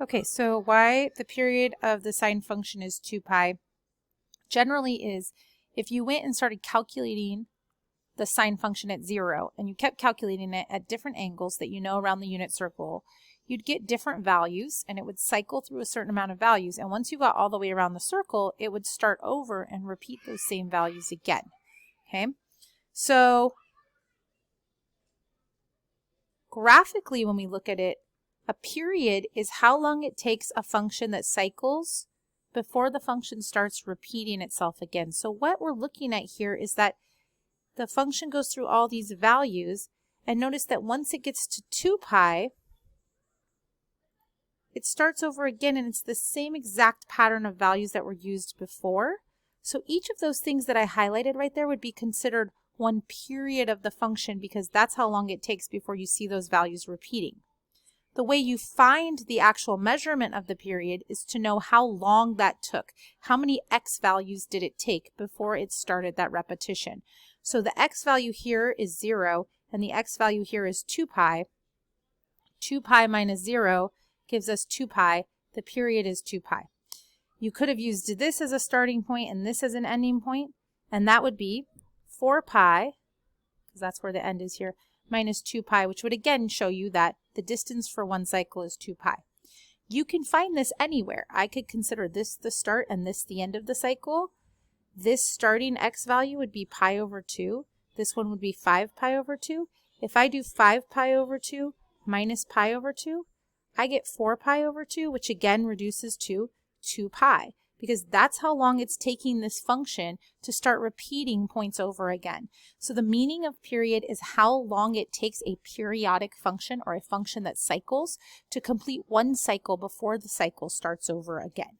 Okay, so why the period of the sine function is 2 pi generally is if you went and started calculating the sine function at 0 and you kept calculating it at different angles that you know around the unit circle, you'd get different values and it would cycle through a certain amount of values. And once you got all the way around the circle, it would start over and repeat those same values again. Okay, so graphically, when we look at it, a period is how long it takes a function that cycles before the function starts repeating itself again. So what we're looking at here is that the function goes through all these values, and notice that once it gets to 2 pi, it starts over again, and it's the same exact pattern of values that were used before. So each of those things that I highlighted right there would be considered one period of the function because that's how long it takes before you see those values repeating. The way you find the actual measurement of the period is to know how long that took. How many x values did it take before it started that repetition? So the x value here is 0 and the x value here is 2 pi. 2 pi minus 0 gives us 2 pi. The period is 2 pi. You could have used this as a starting point and this as an ending point, and that would be 4 pi, because that's where the end is here, minus 2 pi, which would again show you that the distance for one cycle is 2 pi. You can find this anywhere. I could consider this the start and this the end of the cycle. This starting x value would be pi over 2. This one would be 5 pi over 2. If I do 5 pi over 2 minus pi over 2, I get 4 pi over 2, which again reduces to 2 pi, because that's how long it's taking this function to start repeating points over again. So the meaning of period is how long it takes a periodic function or a function that cycles to complete one cycle before the cycle starts over again.